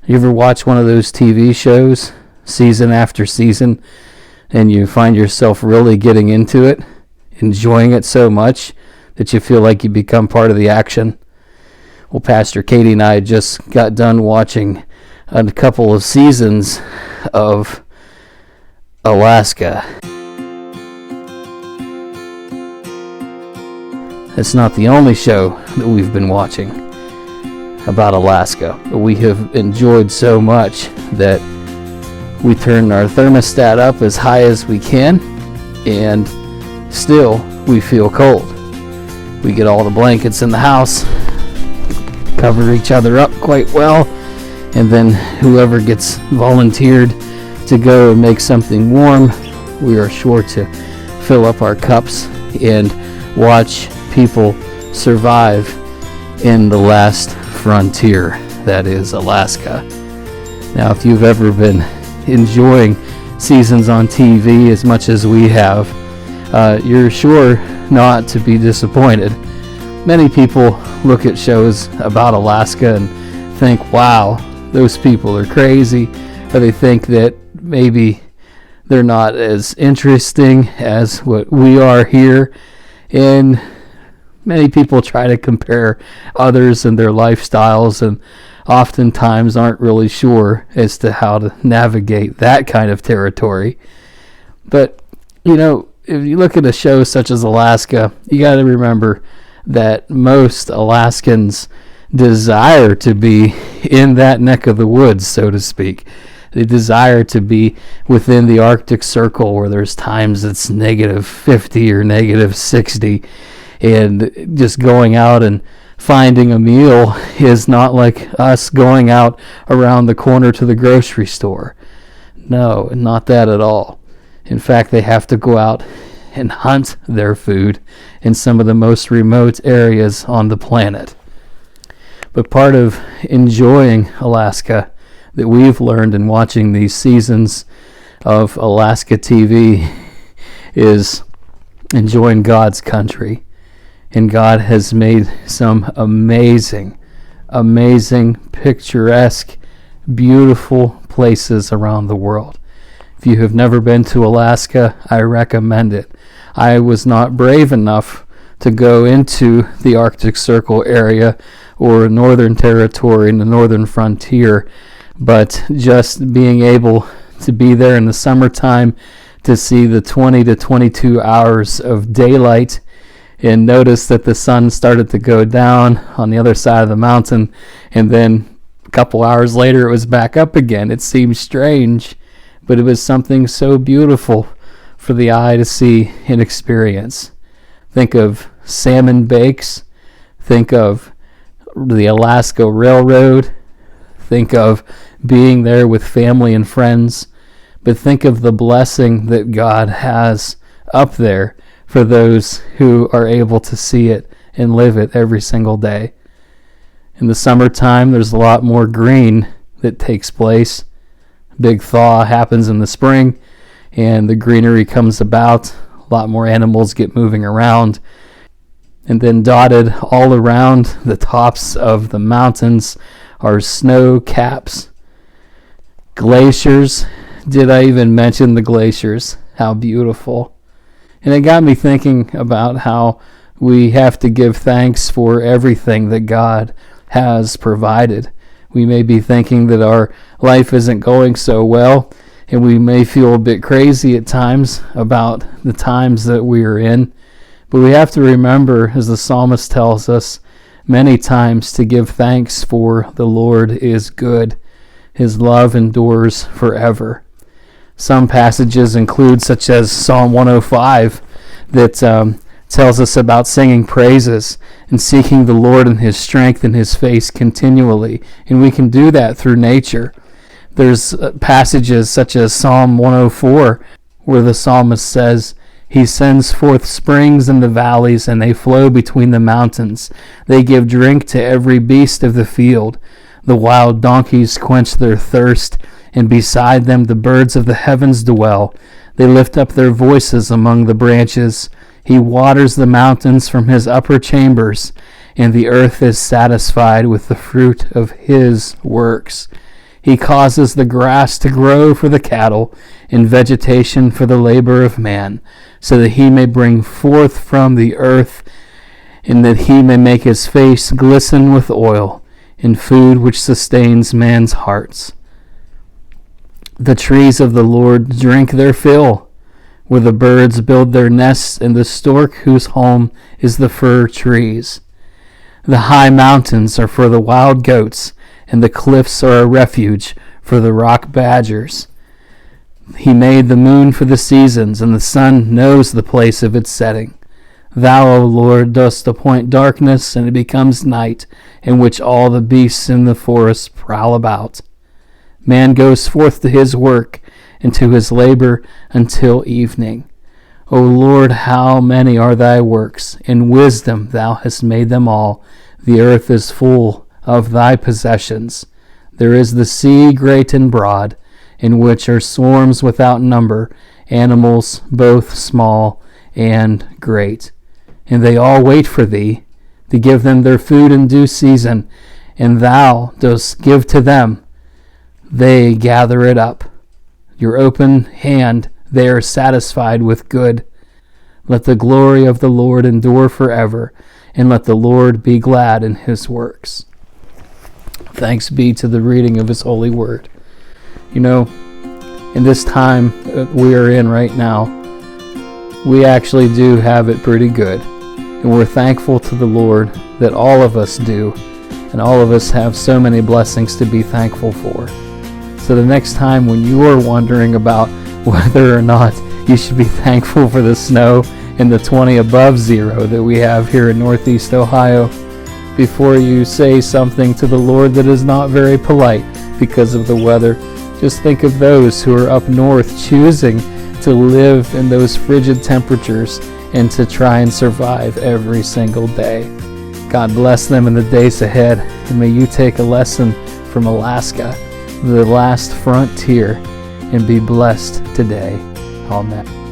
You ever watch one of those TV shows, season after season, and you find yourself really getting into it, enjoying it so much that you feel like you become part of the action? Well, Pastor Katie and I just got done watching a couple of seasons of Alaska. It's not the only show that we've been watching about Alaska, but we have enjoyed so much that we turn our thermostat up as high as we can, and still we feel cold. We get all the blankets in the house, cover each other up quite well, and then whoever gets volunteered to go and make something warm, we are sure to fill up our cups and watch people survive in the last frontier, that is Alaska. Now, if you've ever been enjoying seasons on TV as much as we have, you're sure not to be disappointed. Many people look at shows about Alaska and think, wow, those people are crazy, or they think that maybe they're not as interesting as what we are here, and many people try to compare others and their lifestyles and oftentimes aren't really sure as to how to navigate that kind of territory. But, if you look at a show such as Alaska, you got to remember that most Alaskans desire to be in that neck of the woods, so to speak. They desire to be within the Arctic Circle, where there's times it's -50 or -60, and just going out and finding a meal is not like us going out around the corner to the grocery store. No, not that at all. In fact, they have to go out and hunt their food in some of the most remote areas on the planet. But part of enjoying Alaska that we've learned in watching these seasons of Alaska TV is enjoying God's country. And God has made some amazing, picturesque, beautiful places around the world. If you have never been to Alaska, I recommend it. I was not brave enough to go into the Arctic Circle area or Northern Territory in the Northern Frontier, but just being able to be there in the summertime to see the 20 to 22 hours of daylight and notice that the sun started to go down on the other side of the mountain, and then a couple hours later it was back up again. It seemed strange, but it was something so beautiful for the eye to see and experience. Think of salmon bakes. Think of the Alaska Railroad. Think of being there with family and friends. But think of the blessing that God has up there for those who are able to see it and live it every single day. In the summertime, there's a lot more green that takes place. Big thaw happens in the spring, and the greenery comes about. A lot more animals get moving around. And then dotted all around the tops of the mountains are snow caps. Glaciers. Did I even mention the glaciers? How beautiful. And it got me thinking about how we have to give thanks for everything that God has provided. We may be thinking that our life isn't going so well, and we may feel a bit crazy at times about the times that we are in. But we have to remember, as the psalmist tells us many times, to give thanks, for the Lord is good. His love endures forever. Some passages include, such as Psalm 105, that tells us about singing praises and seeking the Lord and His strength and His face continually. And we can do that through nature. There's passages such as Psalm 104, where the psalmist says, He sends forth springs in the valleys, and they flow between the mountains. They give drink to every beast of the field. The wild donkeys quench their thirst, and beside them the birds of the heavens dwell. They lift up their voices among the branches. He waters the mountains from His upper chambers, and the earth is satisfied with the fruit of His works. He causes the grass to grow for the cattle, and vegetation for the labor of man, so that he may bring forth from the earth, and that he may make his face glisten with oil, in food which sustains man's hearts. The trees of the Lord drink their fill, where the birds build their nests, and the stork whose home is the fir trees. The high mountains are for the wild goats, and the cliffs are a refuge for the rock badgers. He made the moon for the seasons, and the sun knows the place of its setting. Thou, O Lord, dost appoint darkness, and it becomes night, in which all the beasts in the forest prowl about. Man goes forth to his work, and to his labor until evening. O Lord, how many are thy works! In wisdom thou hast made them all. The earth is full of thy possessions. There is the sea great and broad, in which are swarms without number, animals both small and great. And they all wait for thee, to give them their food in due season, and thou dost give to them. They gather it up. Your open hand, they are satisfied with good. Let the glory of the Lord endure forever, and let the Lord be glad in his works. Thanks be to the reading of his holy word. You know, in this time we are in right now, we actually do have it pretty good. And we're thankful to the Lord that all of us do, and all of us have so many blessings to be thankful for. So the next time when you are wondering about whether or not you should be thankful for the snow and the 20 above zero that we have here in Northeast Ohio, before you say something to the Lord that is not very polite because of the weather, just think of those who are up north choosing to live in those frigid temperatures and to try and survive every single day. God bless them in the days ahead, and may you take a lesson from Alaska, the last frontier, and be blessed today. Amen.